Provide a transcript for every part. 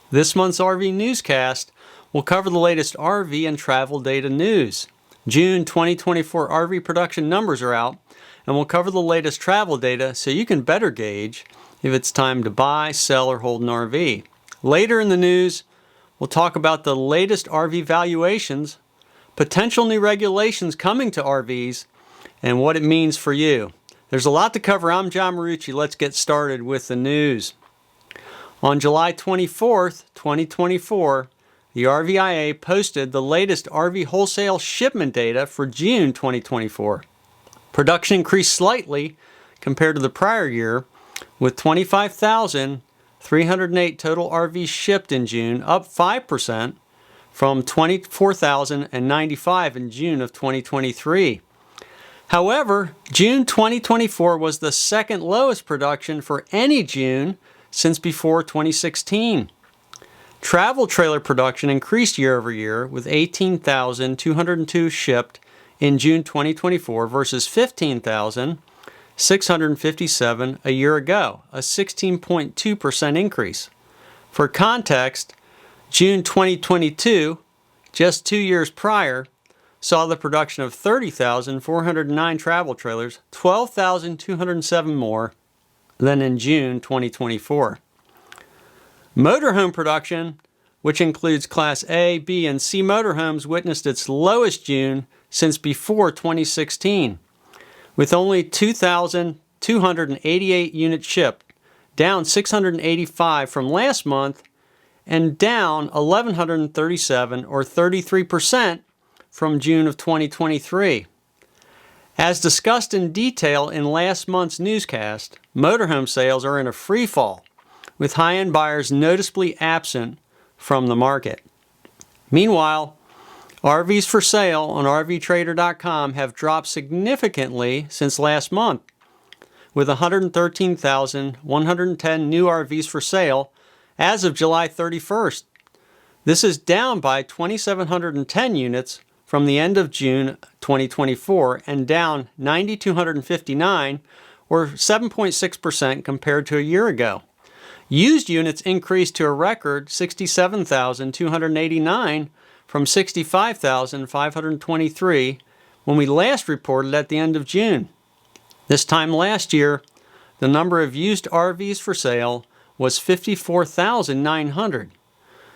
This month's RV newscast will cover the latest RV and travel data news. June 2024 RV production numbers are out, and we'll cover the latest travel data so you can better gauge if it's time to buy, sell, or hold an RV. Later in the news, we'll talk about the latest RV valuations, potential new regulations coming to RVs, and what it means for you. There's a lot to cover. I'm John Marucci. Let's get started with the news. On July 24th, 2024, the RVIA posted the latest RV wholesale shipment data for June 2024. Production increased slightly compared to the prior year, with 25,308 total RVs shipped in June, up 5% from 24,095 in June of 2023. However, June 2024 was the second lowest production for any June since before 2016. Travel trailer production increased year over year, with 18,202 shipped in June 2024 versus 15,657 a year ago, a 16.2% increase. For context, June 2022, just 2 years prior, saw the production of 30,409 travel trailers, 12,207 more than in June 2024. Motorhome production, which includes Class A, B, and C motorhomes, witnessed its lowest June since before 2016, with only 2,288 units shipped, down 685 from last month, and down 1,137 or 33% from June of 2023. As discussed in detail in last month's newscast, motorhome sales are in a free fall, with high-end buyers noticeably absent from the market. Meanwhile, RVs for sale on RVTrader.com have dropped significantly since last month, with 113,110 new RVs for sale as of July 31st. This is down by 2,710 units from the end of June 2024 and down 9,259 or 7.6% compared to a year ago. Used units increased to a record 67,289 from 65,523 when we last reported at the end of June. This time last year, the number of used RVs for sale was 54,900.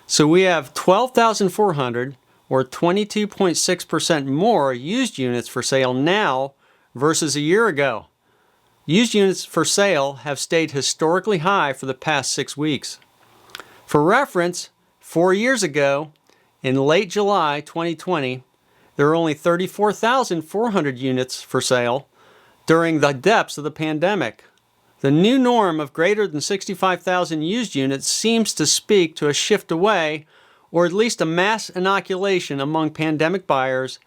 So we have 12,400 or 22.6% more used units for sale now versus a year ago. Used units for sale have stayed historically high for the past 6 weeks. For reference, 4 years ago, in late July 2020, there were only 34,400 units for sale during the depths of the pandemic. The new norm of greater than 65,000 used units seems to speak to a shift away, or at least a mass inoculation among pandemic buyers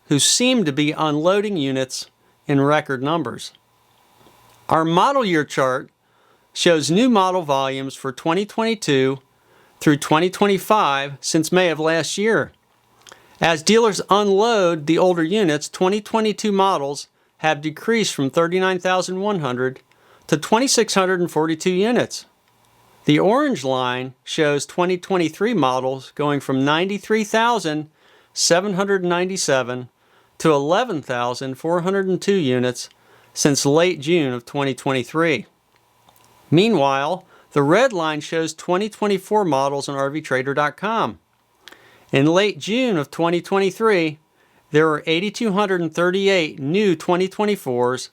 who seem to be unloading units in record numbers. Our model year chart shows new model volumes for 2022 through 2025 since May of last year. As dealers unload the older units, 2022 models have decreased from 39,100 to 2,642 units. The orange line shows 2023 models going from 93,797 to 11,402 units since late June of 2023. Meanwhile, the red line shows 2024 models on RVTrader.com. In late June of 2023, there were 8,238 new 2024s,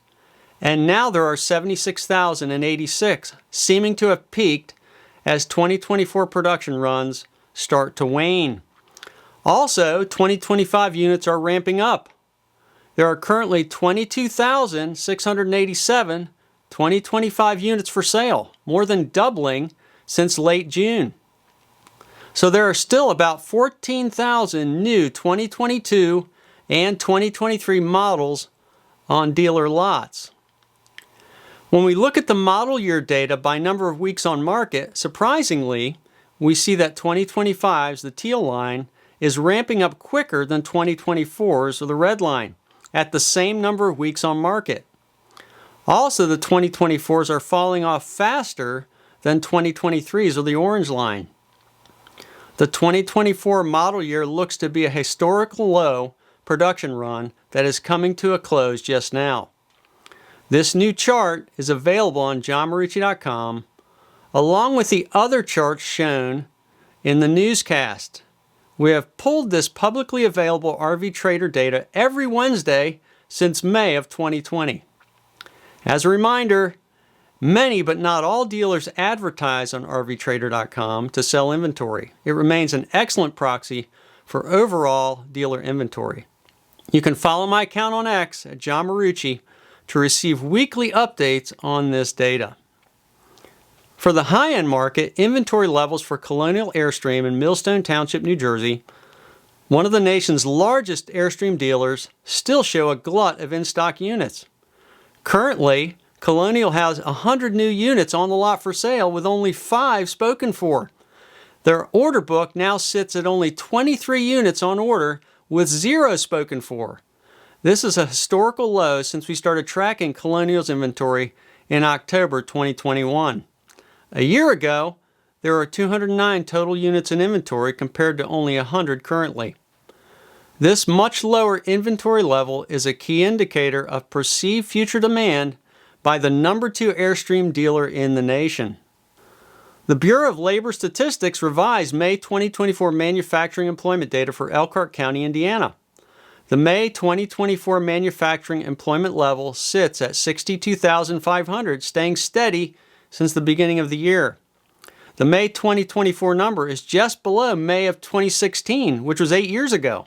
and now there are 76,086, seeming to have peaked as 2024 production runs start to wane. Also, 2025 units are ramping up. There are currently 22,687 2025 units for sale, more than doubling since late June. So there are still about 14,000 new 2022 and 2023 models on dealer lots. When we look at the model year data by number of weeks on market, surprisingly, we see that 2025's, the teal line, is ramping up quicker than 2024's, or the red line, at the same number of weeks on market. Also, the 2024s are falling off faster than 2023's, or the orange line. The 2024 model year looks to be a historical low production run that is coming to a close just now. This new chart is available on johnmarucci.com, along with the other charts shown in the newscast. We have pulled this publicly available RV Trader data every Wednesday since May of 2020. As a reminder, many but not all dealers advertise on RVTrader.com to sell inventory. It remains an excellent proxy for overall dealer inventory. You can follow my account on X at John Marucci to receive weekly updates on this data. For the high-end market, inventory levels for Colonial Airstream in Millstone Township, New Jersey, one of the nation's largest Airstream dealers, still show a glut of in-stock units. Currently, Colonial has 100 new units on the lot for sale with only 5 spoken for. Their order book now sits at only 23 units on order with 0 spoken for. This is a historical low since we started tracking Colonial's inventory in October 2021. A year ago, there were 209 total units in inventory compared to only 100 currently. This much lower inventory level is a key indicator of perceived future demand by the number 2 Airstream dealer in the nation. The Bureau of Labor Statistics revised May 2024 manufacturing employment data for Elkhart County, Indiana. The May 2024 manufacturing employment level sits at 62,500, staying steady since the beginning of the year. The May 2024 number is just below May of 2016, which was 8 years ago.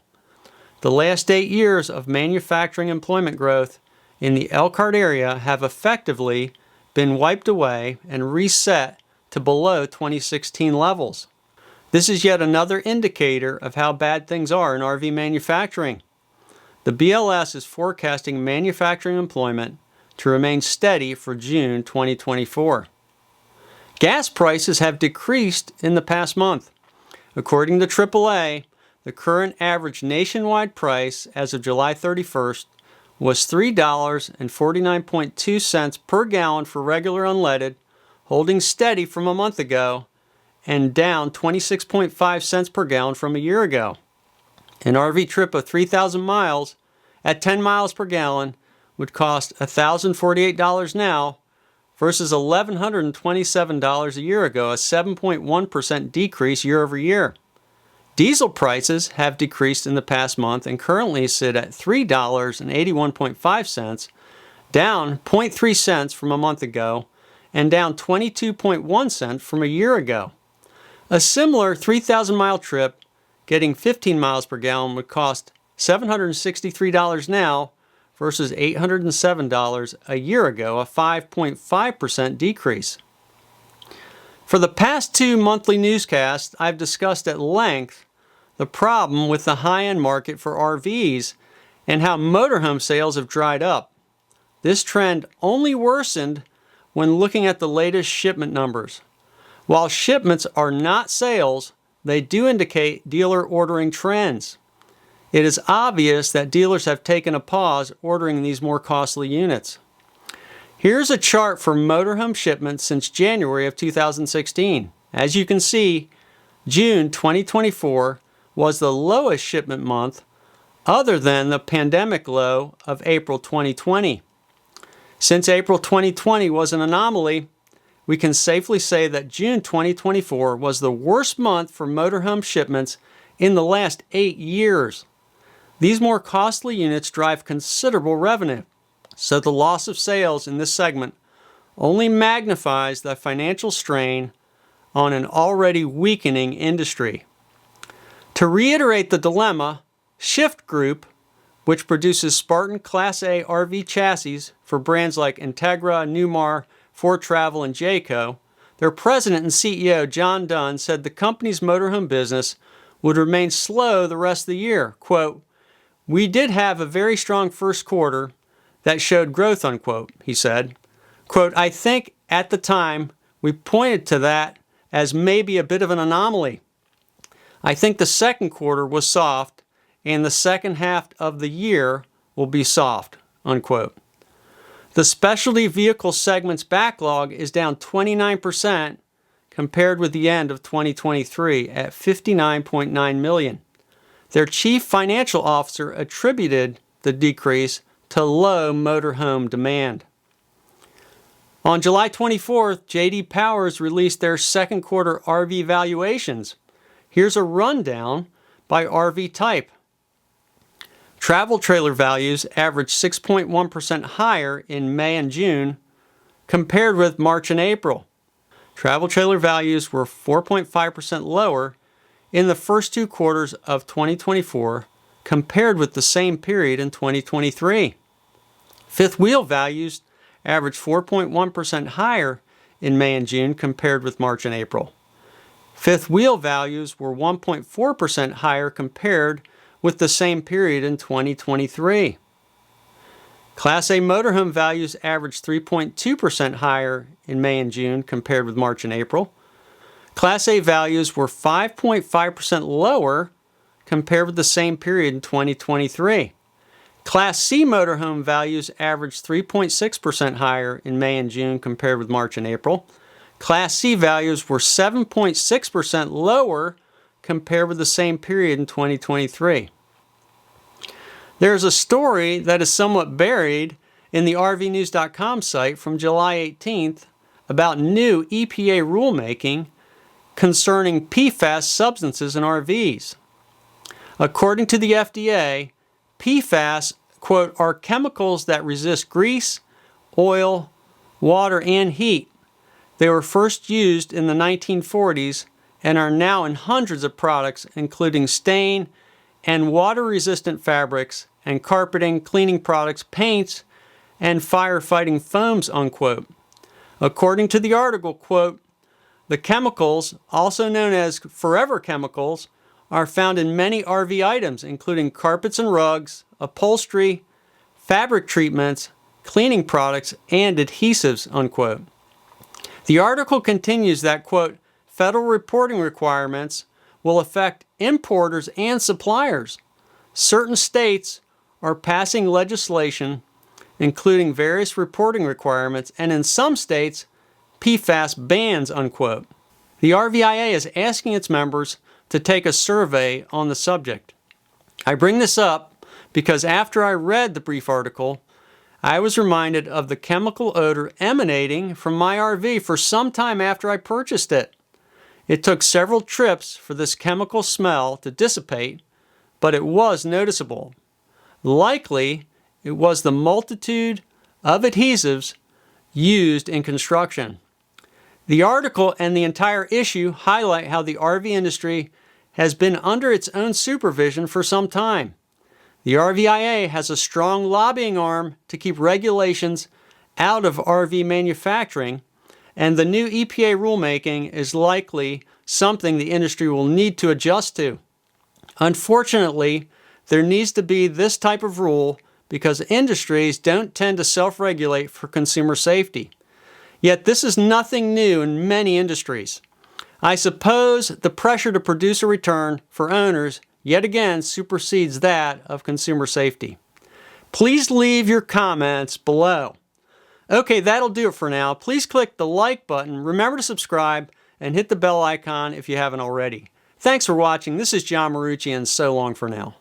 The last 8 years of manufacturing employment growth in the Elkhart area have effectively been wiped away and reset to below 2016 levels. This is yet another indicator of how bad things are in RV manufacturing. The BLS is forecasting manufacturing employment to remain steady for June 2024. Gas prices have decreased in the past month. According to AAA, the current average nationwide price as of July 31st was $3.49.2 per gallon for regular unleaded, holding steady from a month ago, and down 26.5 cents per gallon from a year ago. An RV trip of 3,000 miles at 10 miles per gallon would cost $1,048 now versus $1,127 a year ago, a 7.1% decrease year over year. Diesel prices have decreased in the past month and currently sit at $3.81.5, down 0.3 cents from a month ago and down 22.1 cents from a year ago. A similar 3,000-mile trip getting 15 miles per gallon would cost $763 now versus $807 a year ago, a 5.5% decrease. For the past 2 monthly newscasts, I've discussed at length the problem with the high-end market for RVs and how motorhome sales have dried up. This trend only worsened when looking at the latest shipment numbers. While shipments are not sales, they do indicate dealer ordering trends. It is obvious that dealers have taken a pause ordering these more costly units. Here's a chart for motorhome shipments since January of 2016. As you can see, June 2024 was the lowest shipment month other than the pandemic low of April 2020. Since April 2020 was an anomaly, we can safely say that June 2024 was the worst month for motorhome shipments in the last 8 years. These more costly units drive considerable revenue, so the loss of sales in this segment only magnifies the financial strain on an already weakening industry. To reiterate the dilemma, Shift Group, which produces Spartan Class A RV chassis for brands like Integra, Newmar, Ford Travel, and Jayco, their president and CEO, John Dunn, said the company's motorhome business would remain slow the rest of the year. Quote, "We did have a very strong first quarter that showed growth," unquote, he said. Quote, "I think at the time we pointed to that as maybe a bit of an anomaly. I think the second quarter was soft and the second half of the year will be soft," unquote. The specialty vehicle segment's backlog is down 29% compared with the end of 2023 at $59.9 million. Their chief financial officer attributed the decrease to low motorhome demand. On July 24th, J.D. Powers released their second quarter RV valuations. Here's a rundown by RV type. Travel trailer values averaged 6.1% higher in May and June compared with March and April. Travel trailer values were 4.5% lower in the first two quarters of 2024 compared with the same period in 2023. Fifth wheel values averaged 4.1% higher in May and June compared with March and April. Fifth wheel values were 1.4% higher compared with the same period in 2023. Class A motorhome values averaged 3.2% higher in May and June compared with March and April. Class A values were 5.5% lower compared with the same period in 2023. Class C motorhome values averaged 3.6% higher in May and June compared with March and April. Class C values were 7.6% lower compared with the same period in 2023. There's a story that is somewhat buried in the RVnews.com site from July 18th about new EPA rulemaking concerning PFAS substances in RVs. According to the FDA, PFAS, quote, are chemicals that resist grease, oil, water, and heat. They were first used in the 1940s and are now in hundreds of products, including stain and water-resistant fabrics and carpeting, cleaning products, paints, and firefighting foams, unquote. According to the article, quote, the chemicals, also known as forever chemicals, are found in many RV items, including carpets and rugs, upholstery, fabric treatments, cleaning products, and adhesives, unquote. The article continues that, quote, federal reporting requirements will affect importers and suppliers. Certain states are passing legislation including various reporting requirements, and in some states, PFAS bans, unquote. The RVIA is asking its members to take a survey on the subject. I bring this up because after I read the brief article, I was reminded of the chemical odor emanating from my RV for some time after I purchased it. It took several trips for this chemical smell to dissipate, but it was noticeable. Likely, it was the multitude of adhesives used in construction. The article and the entire issue highlight how the RV industry has been under its own supervision for some time. The RVIA has a strong lobbying arm to keep regulations out of RV manufacturing, and the new EPA rulemaking is likely something the industry will need to adjust to. Unfortunately, there needs to be this type of rule because industries don't tend to self-regulate for consumer safety. Yet this is nothing new in many industries. I suppose the pressure to produce a return for owners yet again supersedes that of consumer safety. Please leave your comments below. Okay, that'll do it for now. Please click the like button, remember to subscribe, and hit the bell icon if you haven't already. Thanks for watching. This is John Marucci, and so long for now.